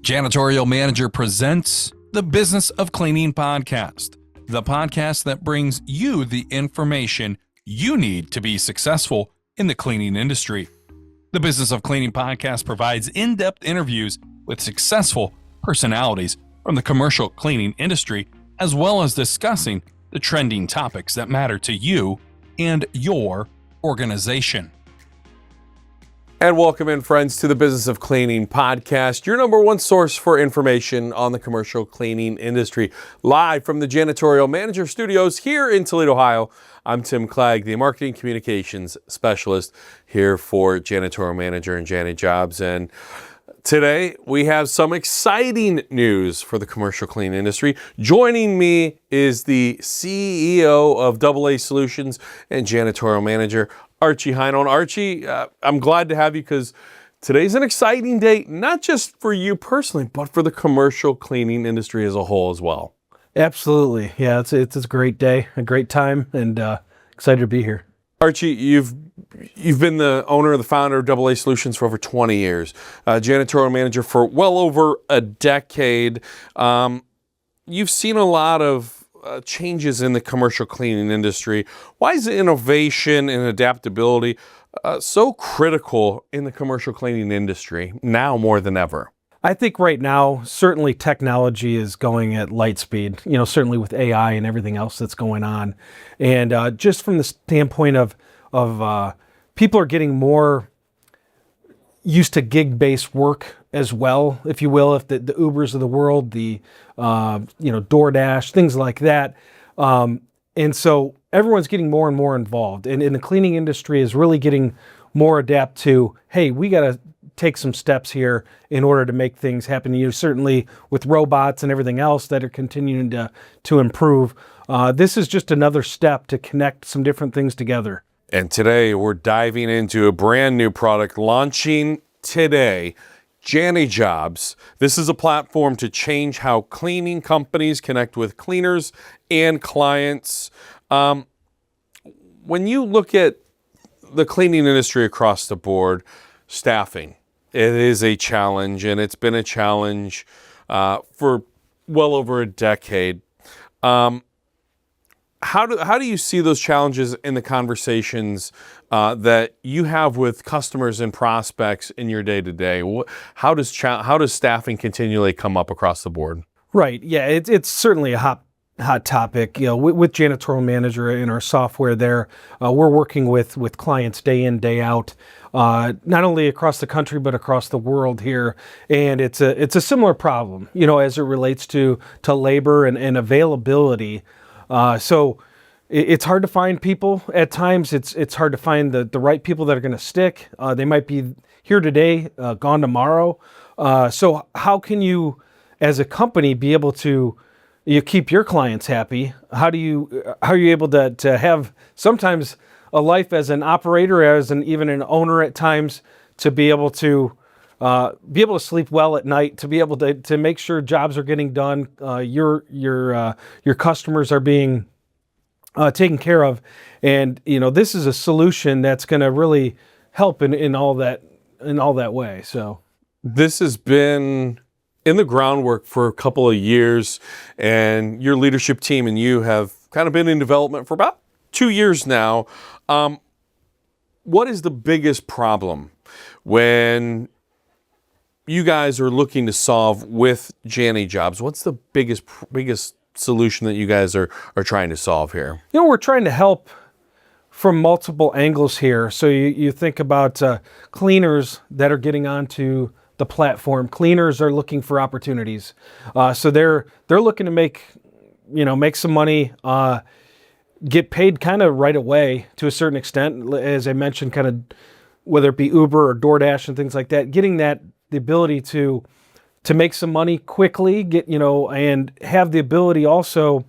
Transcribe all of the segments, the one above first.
Janitorial Manager presents the Business of Cleaning podcast, the podcast that brings you the information you need to be successful in the cleaning industry. The Business of Cleaning podcast provides in-depth interviews with successful personalities from the commercial cleaning industry, as well as discussing the trending topics that matter to you and your organization. And welcome in, friends, to the Business of Cleaning podcast, your number one source for information on the commercial cleaning industry. Live from the Janitorial Manager Studios here in Toledo, Ohio, I'm Tim Clagg, the Marketing Communications Specialist here for Janitorial Manager and JaniJobs. And today we have some exciting news for the commercial cleaning industry. Joining me is the CEO of AA Solutions and Janitorial Manager, Archie Heinl. And Archie, I'm glad to have you because today's an exciting day, not just for you personally, but for the commercial cleaning industry as a whole as well. Absolutely. Yeah, it's a great day, a great time, and excited to be here. Archie, you've been the owner or the founder of AA Solutions for over 20 years, janitorial manager for well over a decade. You've seen a lot of changes in the commercial cleaning industry. Why is innovation and adaptability so critical in the commercial cleaning industry now more than ever? I think right now, certainly technology is going at light speed, certainly with AI and everything else that's going on. And just from the standpoint of people are getting more used to gig-based work as well, if you will, if the Ubers of the world, the DoorDash, things like that. And so everyone's getting more and more involved. And the cleaning industry is really getting more adapt to, hey, we got to take some steps here in order to make things happen. Certainly with robots and everything else that are continuing to improve. This is just another step to connect some different things together. And today we're diving into a brand new product launching today, JaniJobs. This is a platform to change how cleaning companies connect with cleaners and clients. When you look at the cleaning industry across the board, staffing, it is a challenge, and it's been a challenge for well over a decade. How do you see those challenges in the conversations that you have with customers and prospects in your day-to-day? How does staffing continually come up across the board? Right. Yeah, it's certainly a hot topic. With Janitorial Manager and our software there, we're working with clients day in, day out, not only across the country but across the world here. And it's a similar problem, as it relates to labor and availability. So it's hard to find people at times. It's hard to find the right people that are going to stick. They might be here today, gone tomorrow. So how can you, as a company, be able to keep your clients happy? How are you able to have sometimes a life as an operator, even an owner at times, to be able to sleep well at night, to be able to make sure jobs are getting done, your customers are being taken care of, and this is a solution that's going to really help in all that way. So this has been in the groundwork for a couple of years, and your leadership team and you have kind of been in development for about 2 years now. What is the biggest problem when you guys are looking to solve with JaniJobs? What's the biggest solution that you guys are trying to solve here? We're trying to help from multiple angles here. So you think about cleaners that are getting onto the platform. Cleaners are looking for opportunities. So they're looking to make some money, get paid kind of right away to a certain extent. As I mentioned, kind of whether it be Uber or DoorDash and things like that, getting the ability to make some money quickly, and have the ability also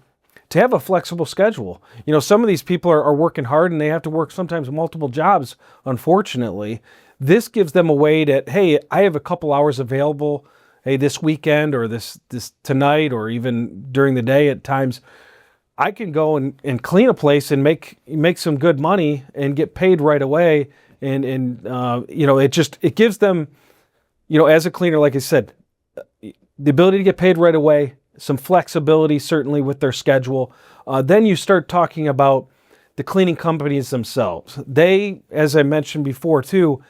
to have a flexible schedule. Some of these people are working hard and they have to work sometimes multiple jobs, unfortunately. This gives them a way that, hey, I have a couple hours available, hey, this weekend or this tonight or even during the day at times. I can go and clean a place and make some good money and get paid right away. And it gives them, as a cleaner, like I said, the ability to get paid right away, some flexibility certainly with their schedule. Then you start talking about the cleaning companies themselves. They, as I mentioned before too,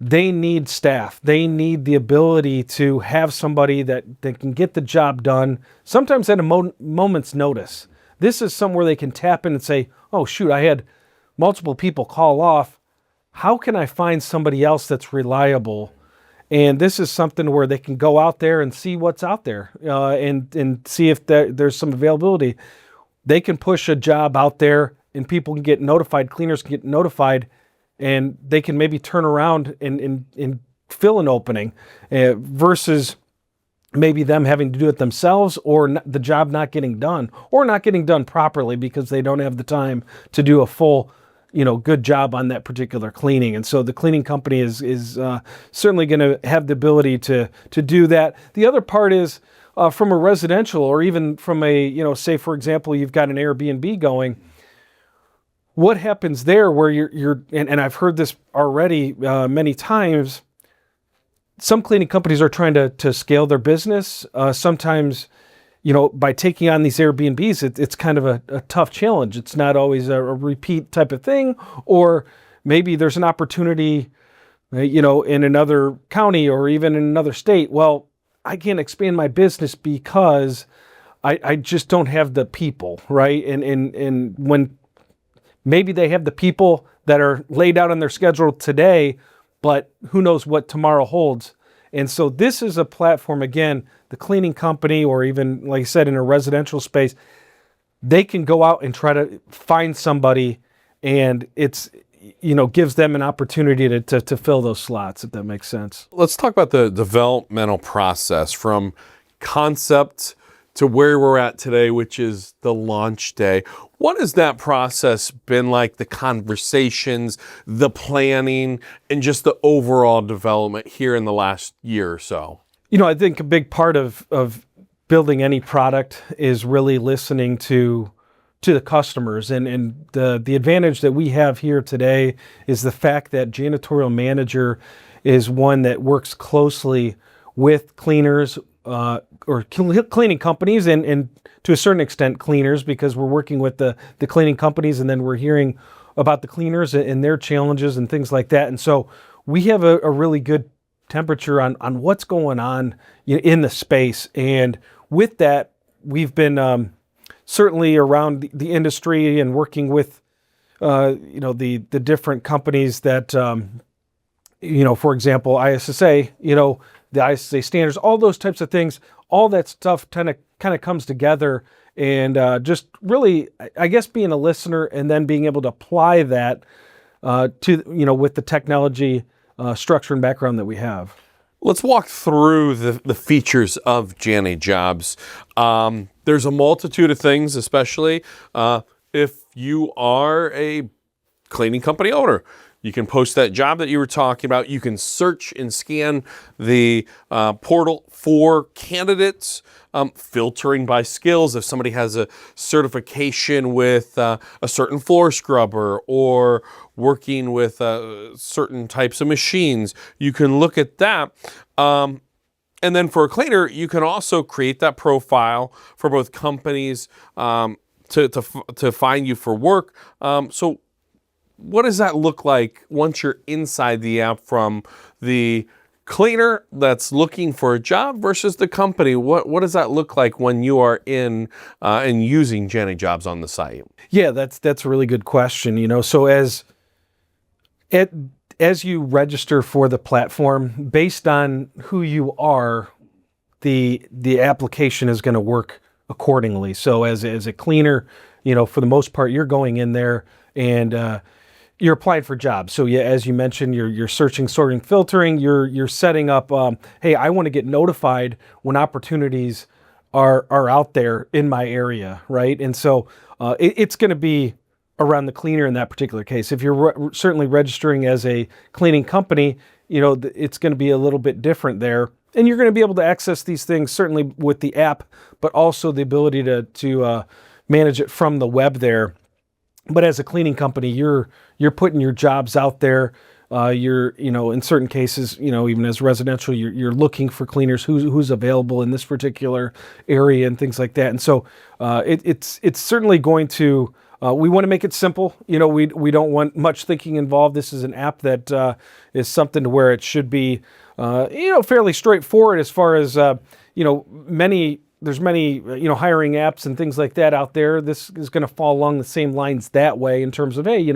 they need staff. They need the ability to have somebody that can get the job done, sometimes at a moment's notice. This is somewhere they can tap in and say, oh shoot, I had multiple people call off. How can I find somebody else that's reliable? And this is something where they can go out there and see what's out there and see if there's some availability. They can push a job out there and people can get notified, cleaners can get notified, and they can maybe turn around and fill an opening versus maybe them having to do it themselves or the job not getting done or not getting done properly because they don't have the time to do a full good job on that particular cleaning. And so the cleaning company is certainly going to have the ability to do that. The other part is from a residential or even from a, say for example, you've got an Airbnb going. What happens there where you're and I've heard this already many times, some cleaning companies are trying to scale their business. Sometimes, by taking on these Airbnbs, it's kind of a tough challenge. It's not always a repeat type of thing, or maybe there's an opportunity, in another county or even in another state. Well, I can't expand my business because I just don't have the people, right? And when maybe they have the people that are laid out on their schedule today, but who knows what tomorrow holds. And so this is a platform, again, the cleaning company, or even, like I said, in a residential space, they can go out and try to find somebody, and it's, gives them an opportunity to fill those slots, if that makes sense. Let's talk about the developmental process from concept to where we're at today, which is the launch day. What has that process been like, the conversations, the planning, and just the overall development here in the last year or so? I think a big part of building any product is really listening to the customers. And the advantage that we have here today is the fact that Janitorial Manager is one that works closely with cleaners, or cleaning companies and to a certain extent cleaners, because we're working with the cleaning companies and then we're hearing about the cleaners and their challenges and things like that. And so we have a really good temperature on what's going on in the space. And with that, we've been certainly around the industry and working with the different companies that for example, ISSA, the ISSA standards, all those types of things, all that stuff kind of comes together, and just really, I guess, being a listener and then being able to apply that to, with the technology structure and background that we have. Let's walk through the features of JaniJobs. There's a multitude of things, especially if you are a cleaning company owner. You can post that job that you were talking about. You can search and scan the portal for candidates, filtering by skills. If somebody has a certification with a certain floor scrubber or working with certain types of machines, you can look at that. And then for a cleaner, you can also create that profile for both companies to find you for work. So what does that look like once you're inside the app, from the cleaner that's looking for a job versus the company? What does that look like when you are in and using JaniJobs on the site? Yeah, that's a really good question. So as you register for the platform, based on who you are, the application is going to work accordingly. So as a cleaner, for the most part, you're going in there and you're applying for jobs. So yeah, as you mentioned, you're searching, sorting, filtering. You're setting up. Hey, I want to get notified when opportunities are out there in my area, right? And so it's going to be around the cleaner in that particular case. If you're certainly registering as a cleaning company, it's going to be a little bit different there. And you're going to be able to access these things certainly with the app, but also the ability to manage it from the web there. But as a cleaning company, you're putting your jobs out there. You're, in certain cases, even as residential, you're looking for cleaners who's available in this particular area and things like that. And so it's certainly going to. We want to make it simple. We don't want much thinking involved. This is an app that is something to where it should be, fairly straightforward as far as, there's many, hiring apps and things like that out there. This is going to fall along the same lines that way in terms of, hey, you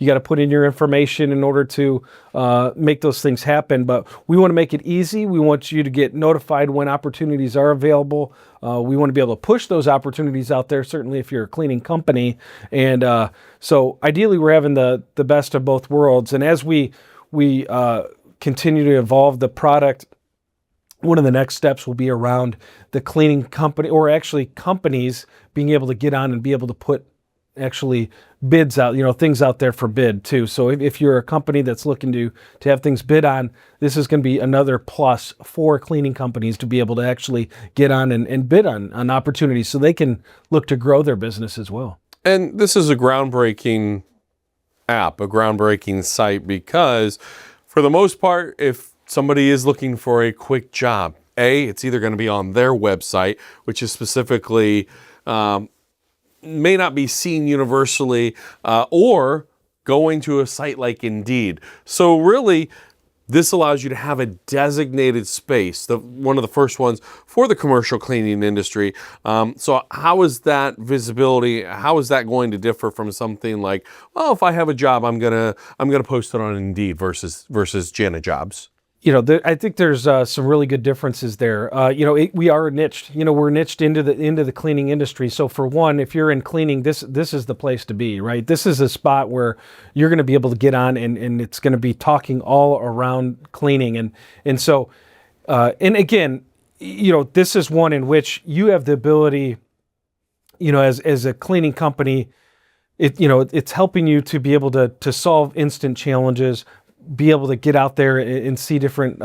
got to put in your information in order to make those things happen. But we want to make it easy. We want you to get notified when opportunities are available. We want to be able to push those opportunities out there, certainly if you're a cleaning company. And so ideally, we're having the best of both worlds. And as we continue to evolve the product, one of the next steps will be around the cleaning company, or actually companies being able to get on and be able to put actually bids out, things out there for bid too. So if you're a company that's looking to have things bid on, this is going to be another plus for cleaning companies to be able to actually get on and bid on opportunities so they can look to grow their business as well. And this is a groundbreaking app, a groundbreaking site, because for the most part, if somebody is looking for a quick job, it's either going to be on their website, which is specifically, may not be seen universally, or going to a site like Indeed. So really, this allows you to have a designated space, one of the first ones for the commercial cleaning industry. So how is that visibility, how is that going to differ from something like, well, if I have a job, I'm gonna post it on Indeed versus JaniJobs? I think there's some really good differences there. We are niched. We're niched into the cleaning industry. So for one, if you're in cleaning, this is the place to be, right? This is a spot where you're going to be able to get on, and it's going to be talking all around cleaning, and so and again, this is one in which you have the ability, as a cleaning company, it's helping you to be able to solve instant challenges, be able to get out there and see different,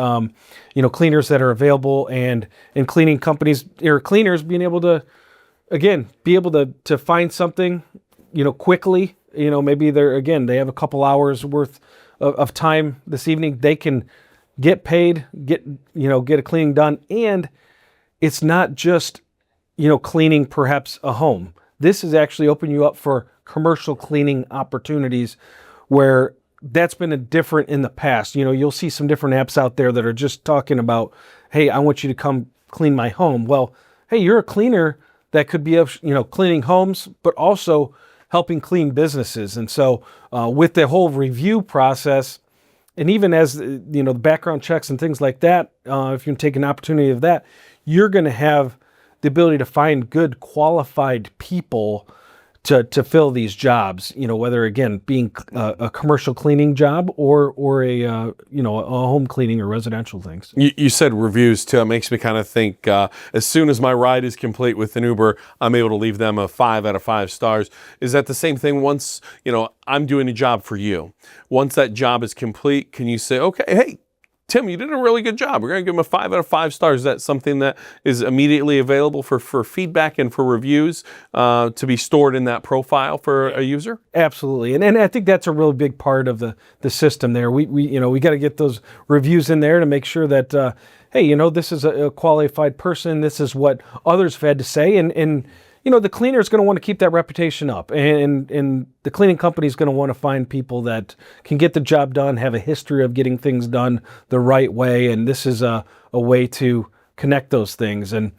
cleaners that are available, and cleaning companies or cleaners being able to, again, be able to find something, quickly. Maybe they have a couple hours worth of time this evening. They can get paid, get a cleaning done, and it's not just, cleaning perhaps a home. This is actually opening you up for commercial cleaning opportunities where that's been different in the past. You'll see some different apps out there that are just talking about, hey, I want you to come clean my home. Well, hey, you're a cleaner that could be, cleaning homes, but also helping clean businesses. And so with the whole review process, and even as, the background checks and things like that, if you can take an opportunity of that, you're going to have the ability to find good qualified people to fill these jobs, whether, again, being a commercial cleaning job or a home cleaning or residential things. You said reviews too. It makes me kind of think, as soon as my ride is complete with an Uber, I'm able to leave them a 5 out of 5 stars. Is that the same thing once, I'm doing a job for you? Once that job is complete, can you say, okay, hey, Tim, you did a really good job. We're going to give him a 5 out of 5 stars. Is that something that is immediately available for feedback and for reviews to be stored in that profile for a user? Absolutely. And I think that's a really big part of the system there. We got to get those reviews in there to make sure that, hey, this is a qualified person. This is what others have had to say. And the cleaner is going to want to keep that reputation up, and the cleaning company is going to want to find people that can get the job done, have a history of getting things done the right way, and this is a way to connect those things. And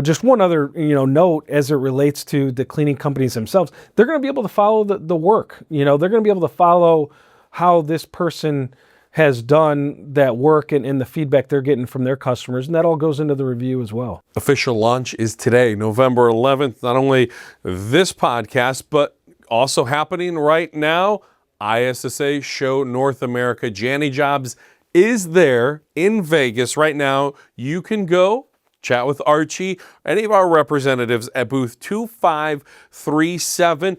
just one other note as it relates to the cleaning companies themselves, they're going to be able to follow the work. They're going to be able to follow how this person has done that work and the feedback they're getting from their customers, and that all goes into the review as well. Official launch is today, November 11th. Not only this podcast, but also happening right now, ISSA Show North America. JaniJobs is there in Vegas right now. You can go chat with Archie, any of our representatives at booth 2537.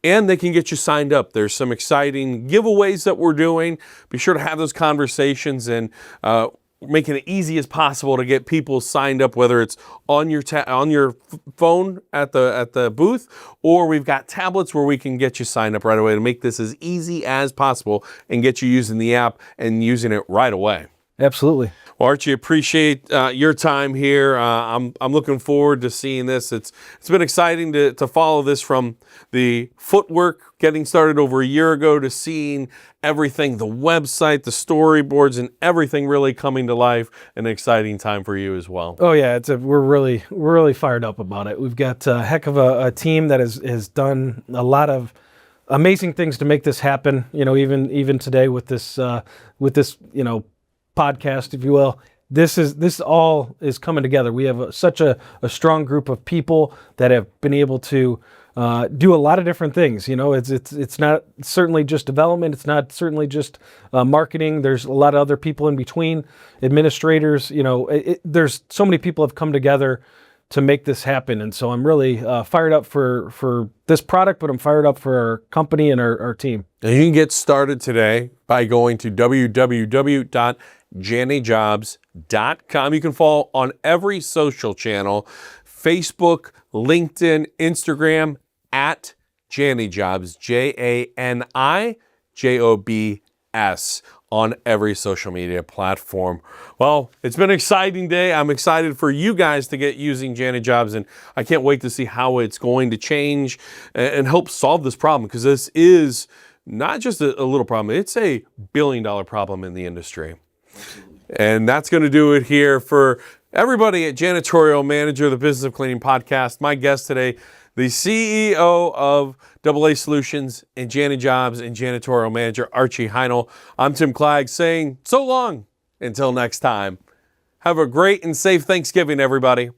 And they can get you signed up. There's some exciting giveaways that we're doing. Be sure to have those conversations. And making it easy as possible to get people signed up, whether it's on your phone at the booth, or we've got tablets where we can get you signed up right away to make this as easy as possible and get you using the app and using it right away. Absolutely. Well, Archie, appreciate your time here. I'm looking forward to seeing this. It's been exciting to follow this from the footwork getting started over a year ago to seeing everything, the website, the storyboards, and everything really coming to life. An exciting time for you as well. Oh yeah, we're really fired up about it. We've got a heck of a team that has done a lot of amazing things to make this happen. You know, even today with this podcast, if you will, this all is coming together. We have such a strong group of people that have been able to do a lot of different things. You know, it's not certainly just development. It's not certainly just marketing. There's a lot of other people in between, administrators. You know, there's so many people have come together to make this happen. And so I'm really fired up for this product, but I'm fired up for our company and our team. And you can get started today by going to www.JaniJobs.com. You can follow on every social channel, Facebook, LinkedIn, Instagram, at JaniJobs, JaniJobs, on every social media platform. Well, it's been an exciting day. I'm excited for you guys to get using JaniJobs, and I can't wait to see how it's going to change and help solve this problem, because this is not just a little problem. It's a billion-dollar problem in the industry. And that's going to do it here for everybody at Janitorial Manager, the Business of Cleaning podcast. My guest today, the CEO of AA Solutions and JaniJobs and Janitorial Manager, Archie Heinl. I'm Tim Clagg saying so long until next time. Have a great and safe Thanksgiving, everybody.